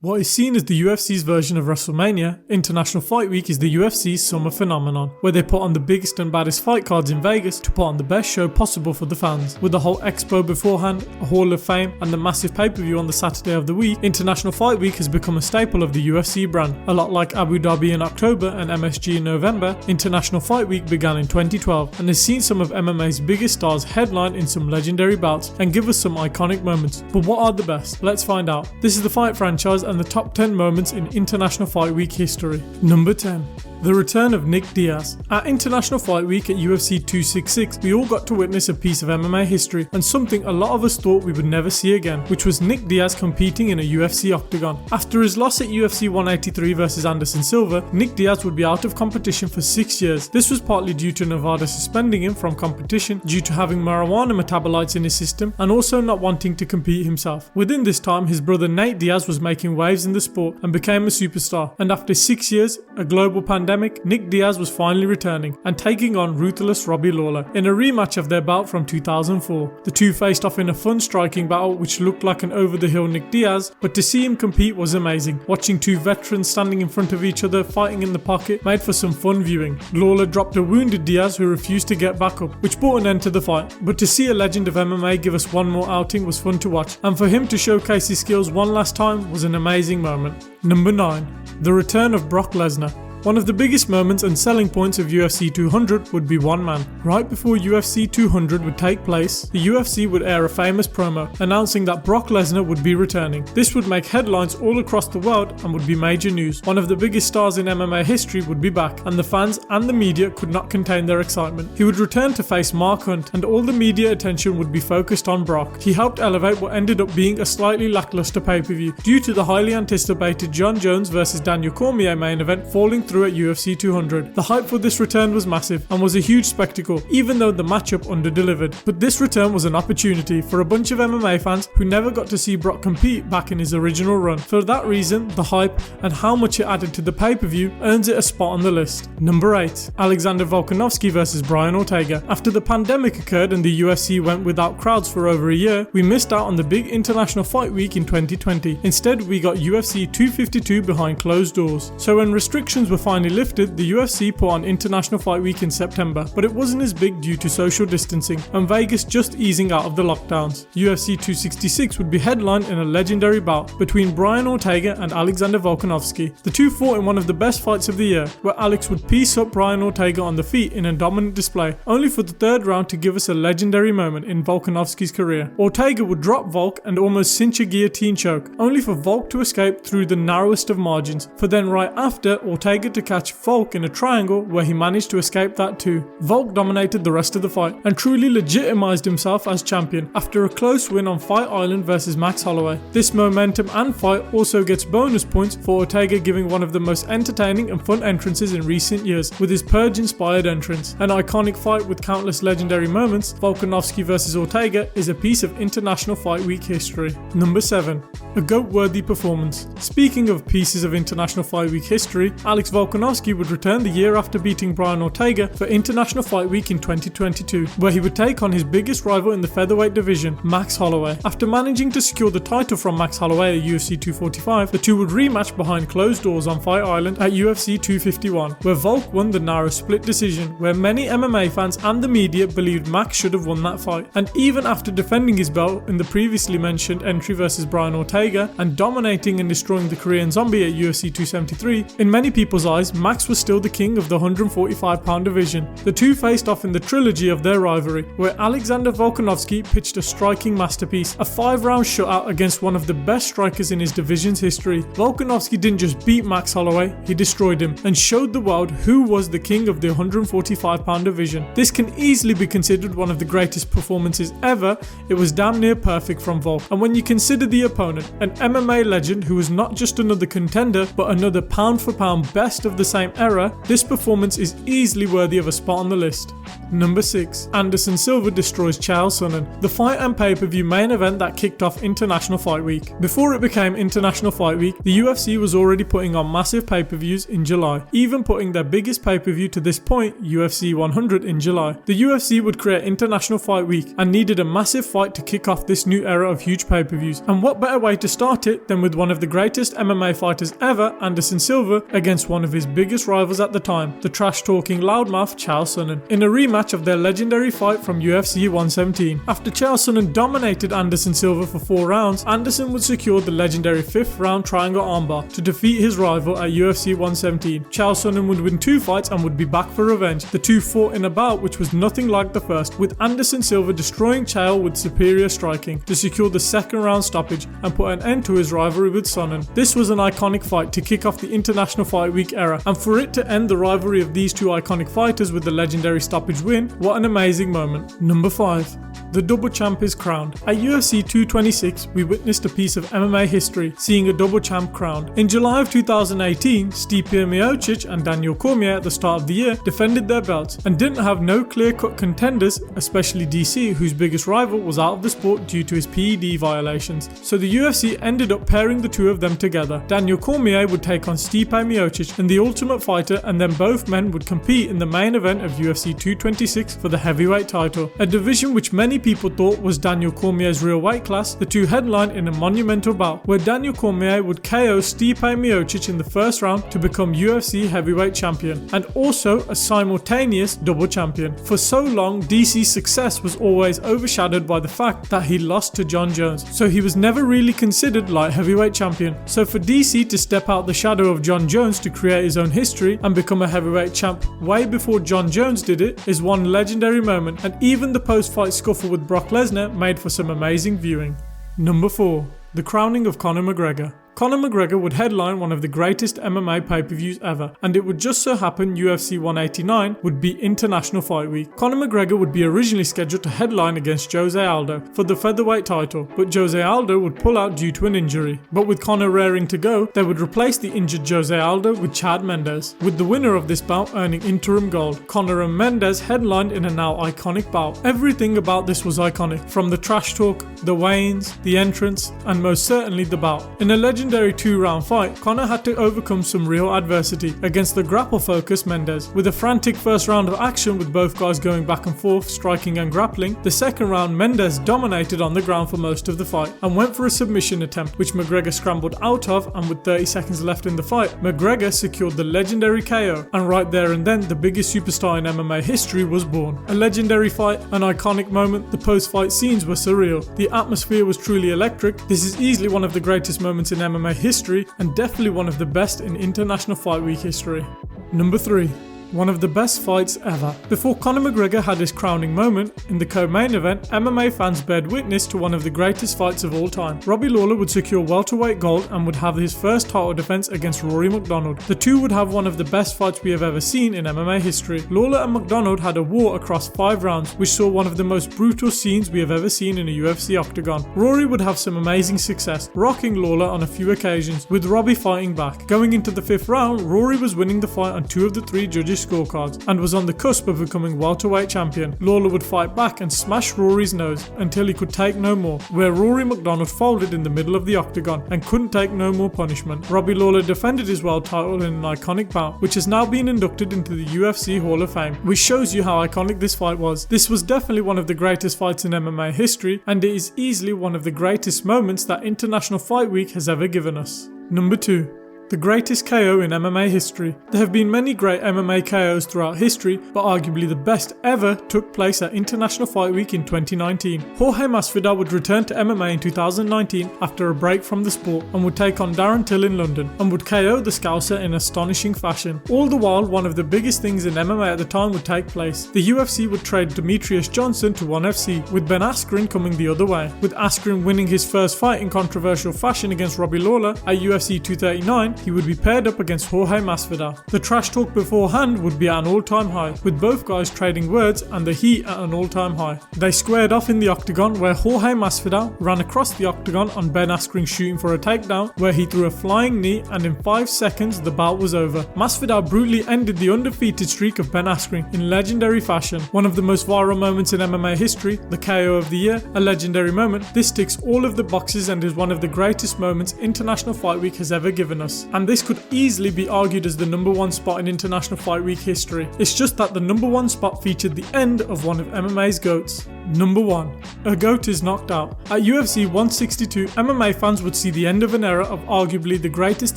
What is seen as the UFC's version of WrestleMania, International Fight Week is the UFC's summer phenomenon, where they put on the biggest and baddest fight cards in Vegas to put on the best show possible for the fans. With the whole expo beforehand, a Hall of Fame, and the massive pay-per-view on the Saturday of the week, International Fight Week has become a staple of the UFC brand. A lot like Abu Dhabi in October and MSG in November, International Fight Week began in 2012 and has seen some of MMA's biggest stars headline in some legendary bouts and give us some iconic moments. But what are the best? Let's find out. This is the Fight franchise and the top 10 moments in International Fight Week history. Number 10. The return of Nick Diaz. At International Fight Week at UFC 266, we all got to witness a piece of MMA history and something a lot of us thought we would never see again, which was Nick Diaz competing in a UFC octagon. After his loss at UFC 183 versus Anderson Silva, Nick Diaz would be out of competition for 6 years. This was partly due to Nevada suspending him from competition due to having marijuana metabolites in his system and also not wanting to compete himself. Within this time, his brother Nate Diaz was making waves in the sport and became a superstar, and after 6 years, a global pandemic, Nick Diaz was finally returning and taking on ruthless Robbie Lawler in a rematch of their bout from 2004. The two faced off in a fun striking battle which looked like an over-the-hill Nick Diaz, but to see him compete was amazing. Watching two veterans standing in front of each other fighting in the pocket made for some fun viewing. Lawler dropped a wounded Diaz who refused to get back up, which brought an end to the fight. But to see a legend of MMA give us one more outing was fun to watch, and for him to showcase his skills one last time was an amazing moment. Number 9. The return of Brock Lesnar. One of the biggest moments and selling points of UFC 200 would be one man. Right before UFC 200 would take place, the UFC would air a famous promo announcing that Brock Lesnar would be returning. This would make headlines all across the world and would be major news. One of the biggest stars in MMA history would be back, and the fans and the media could not contain their excitement. He would return to face Mark Hunt, and all the media attention would be focused on Brock. He helped elevate what ended up being a slightly lackluster pay-per-view due to the highly anticipated John Jones vs Daniel Cormier main event falling through at UFC 200. The hype for this return was massive and was a huge spectacle, even though the matchup under-delivered. But this return was an opportunity for a bunch of MMA fans who never got to see Brock compete back in his original run. For that reason, the hype and how much it added to the pay-per-view earns it a spot on the list. Number 8. Alexander Volkanovski vs Brian Ortega. After the pandemic occurred and the UFC went without crowds for over a year, we missed out on the big International Fight Week in 2020. Instead, we got UFC 252 behind closed doors. So when restrictions were finally lifted, the UFC put on International Fight Week in September, but it wasn't as big due to social distancing and Vegas just easing out of the lockdowns. UFC 266 would be headlined in a legendary bout between Brian Ortega and Alexander Volkanovski. The two fought in one of the best fights of the year, where Alex would piece up Brian Ortega on the feet in a dominant display, only for the third round to give us a legendary moment in Volkanovski's career. Ortega would drop Volk and almost cinch a guillotine choke, only for Volk to escape through the narrowest of margins, for then right after Ortega to catch Volk in a triangle where he managed to escape that too. Volk dominated the rest of the fight and truly legitimized himself as champion after a close win on Fight Island versus Max Holloway. This momentum and fight also gets bonus points for Ortega giving one of the most entertaining and fun entrances in recent years with his Purge-inspired entrance. An iconic fight with countless legendary moments, Volkanovski vs Ortega is a piece of International Fight Week history. Number 7. A goat-worthy performance. Speaking of pieces of International Fight Week history, Alex Volkanovski would return the year after beating Brian Ortega for International Fight Week in 2022, where he would take on his biggest rival in the featherweight division, Max Holloway. After managing to secure the title from Max Holloway at UFC 245, the two would rematch behind closed doors on Fight Island at UFC 251, where Volk won the narrow split decision, where many MMA fans and the media believed Max should have won that fight. And even after defending his belt in the previously mentioned entry versus Brian Ortega and dominating and destroying the Korean Zombie at UFC 273, in many people's eyes, Max was still the king of the 145-pound division. The two faced off in the trilogy of their rivalry, where Alexander Volkanovski pitched a striking masterpiece, a 5-round shutout against one of the best strikers in his division's history. Volkanovski didn't just beat Max Holloway, he destroyed him and showed the world who was the king of the 145-pound division. This can easily be considered one of the greatest performances ever. It was damn near perfect from Volk, and when you consider the opponent, an MMA legend who was not just another contender but another pound-for-pound best of the same era, this performance is easily worthy of a spot on the list. Number 6. Anderson Silva destroys Sonnen. The fight and pay-per-view main event that kicked off International Fight Week. Before it became International Fight Week, the UFC was already putting on massive pay-per-views in July, even putting their biggest pay-per-view to this point, UFC 100, in July. The UFC would create International Fight Week and needed a massive fight to kick off this new era of huge pay-per-views, and what better way to start it than with one of the greatest MMA fighters ever, Anderson Silva, against one of his biggest rivals at the time, the trash-talking loudmouth Chael Sonnen, in a rematch of their legendary fight from UFC 117. After Chael Sonnen dominated Anderson Silva for 4 rounds, Anderson would secure the legendary 5th round triangle armbar to defeat his rival at UFC 117. Chael Sonnen would win 2 fights and would be back for revenge. The two fought in a bout which was nothing like the first, with Anderson Silva destroying Chael with superior striking to secure the 2nd round stoppage and put an end to his rivalry with Sonnen. This was an iconic fight to kick off the International Fight Week era, and for it to end the rivalry of these two iconic fighters with the legendary stoppage win, what an amazing moment. Number 5. The double champ is crowned. At UFC 226, we witnessed a piece of MMA history, seeing a double champ crowned. In July of 2018, Stipe Miocic and Daniel Cormier at the start of the year defended their belts and didn't have no clear-cut contenders, especially DC, whose biggest rival was out of the sport due to his PED violations. So the UFC ended up pairing the two of them together. Daniel Cormier would take on Stipe Miocic in the Ultimate Fighter, and then both men would compete in the main event of UFC 226 for the heavyweight title, a division which many people thought was Daniel Cormier's real weight class. The two headlined in a monumental bout where Daniel Cormier would KO Stipe Miocic in the first round to become UFC heavyweight champion, and also a simultaneous double champion. For so long, DC's success was always overshadowed by the fact that he lost to Jon Jones, so he was never really considered light heavyweight champion. So for DC to step out the shadow of Jon Jones to create his own history and become a heavyweight champ way before Jon Jones did it is one legendary moment, and even the post-fight scuffle with Brock Lesnar made for some amazing viewing. Number 4. The crowning of Conor McGregor. Conor McGregor would headline one of the greatest MMA pay-per-views ever, and it would just so happen UFC 189 would be International Fight Week. Conor McGregor would be originally scheduled to headline against Jose Aldo for the featherweight title, but Jose Aldo would pull out due to an injury. But with Conor raring to go, they would replace the injured Jose Aldo with Chad Mendes, with the winner of this bout earning interim gold. Conor and Mendes headlined in a now iconic bout. Everything about this was iconic, from the trash talk, the weigh-ins, the entrance, and most certainly the bout. In a legendary 2-round fight, Conor had to overcome some real adversity against the grapple-focused Mendes. With a frantic first round of action with both guys going back and forth, striking and grappling, the second round Mendes dominated on the ground for most of the fight and went for a submission attempt, which McGregor scrambled out of, and with 30 seconds left in the fight, McGregor secured the legendary KO, and right there and then the biggest superstar in MMA history was born. A legendary fight, an iconic moment, the post-fight scenes were surreal, the atmosphere was truly electric. This is easily one of the greatest moments in MMA history, and definitely one of the best in International Fight Week history. Number 3. One of the best fights ever. Before Conor McGregor had his crowning moment, in the co-main event, MMA fans bared witness to one of the greatest fights of all time. Robbie Lawler would secure welterweight gold and would have his first title defense against Rory MacDonald. The two would have one of the best fights we have ever seen in MMA history. Lawler and MacDonald had a war across 5 rounds, which saw one of the most brutal scenes we have ever seen in a UFC octagon. Rory would have some amazing success, rocking Lawler on a few occasions, with Robbie fighting back. Going into the 5th round, Rory was winning the fight on 2 of the 3 judges' scorecards and was on the cusp of becoming welterweight champion. Lawler would fight back and smash Rory's nose until he could take no more, where Rory MacDonald folded in the middle of the octagon and couldn't take no more punishment. Robbie Lawler defended his world title in an iconic bout, which has now been inducted into the UFC Hall of Fame, which shows you how iconic this fight was. This was definitely one of the greatest fights in MMA history, and it is easily one of the greatest moments that International Fight Week has ever given us. Number 2. The greatest KO in MMA history. There have been many great MMA KOs throughout history, but arguably the best ever took place at International Fight Week in 2019. Jorge Masvidal would return to MMA in 2019 after a break from the sport and would take on Darren Till in London and would KO the Scouser in astonishing fashion. All the while, one of the biggest things in MMA at the time would take place. The UFC would trade Demetrius Johnson to ONE FC, with Ben Askren coming the other way. With Askren winning his first fight in controversial fashion against Robbie Lawler at UFC 239, he would be paired up against Jorge Masvidal. The trash talk beforehand would be at an all-time high, with both guys trading words and the heat at an all-time high. They squared off in the octagon, where Jorge Masvidal ran across the octagon on Ben Askren shooting for a takedown, where he threw a flying knee, and in 5 seconds the bout was over. Masvidal brutally ended the undefeated streak of Ben Askren in legendary fashion. One of the most viral moments in MMA history, the KO of the year, a legendary moment. This ticks all of the boxes and is one of the greatest moments International Fight Week has ever given us. And this could easily be argued as the number 1 spot in International Fight Week history. It's just that the number 1 spot featured the end of one of MMA's GOATs. Number 1. A GOAT is knocked out. At UFC 162, MMA fans would see the end of an era of arguably the greatest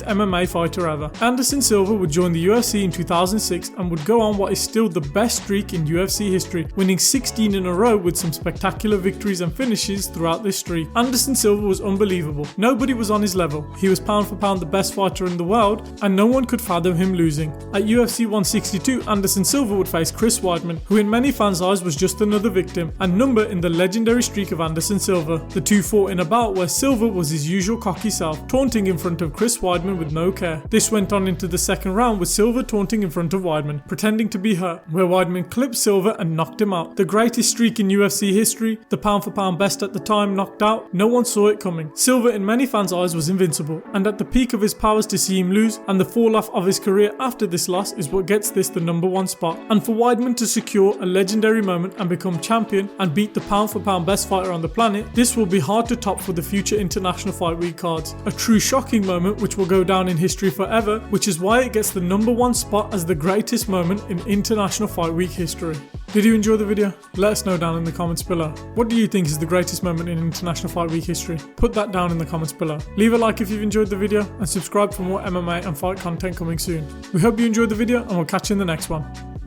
MMA fighter ever. Anderson Silva would join the UFC in 2006 and would go on what is still the best streak in UFC history, winning 16 in a row with some spectacular victories and finishes throughout this streak. Anderson Silva was unbelievable. Nobody was on his level. He was pound for pound the best fighter in the world, and no one could fathom him losing. At UFC 162, Anderson Silva would face Chris Weidman, who in many fans' eyes was just another victim and number in the legendary streak of Anderson Silva. The two fought in a bout where Silva was his usual cocky self, taunting in front of Chris Weidman with no care. This went on into the second round with Silva taunting in front of Weidman, pretending to be hurt, where Weidman clipped Silva and knocked him out. The greatest streak in UFC history, the pound for pound best at the time knocked out, no one saw it coming. Silva in many fans' eyes was invincible, and at the peak of his powers to see him lose, and the fall off of his career after this loss is what gets this the number 1 spot. And for Weidman to secure a legendary moment and become champion and beat the pound for pound best fighter on the planet, this will be hard to top for the future International Fight Week cards. A true shocking moment which will go down in history forever, which is why it gets the number 1 spot as the greatest moment in International Fight Week history. Did you enjoy the video? Let us know down in the comments below. What do you think is the greatest moment in International Fight Week history? Put that down in the comments below. Leave a like if you've enjoyed the video and subscribe for more MMA and fight content coming soon. We hope you enjoyed the video and we'll catch you in the next one.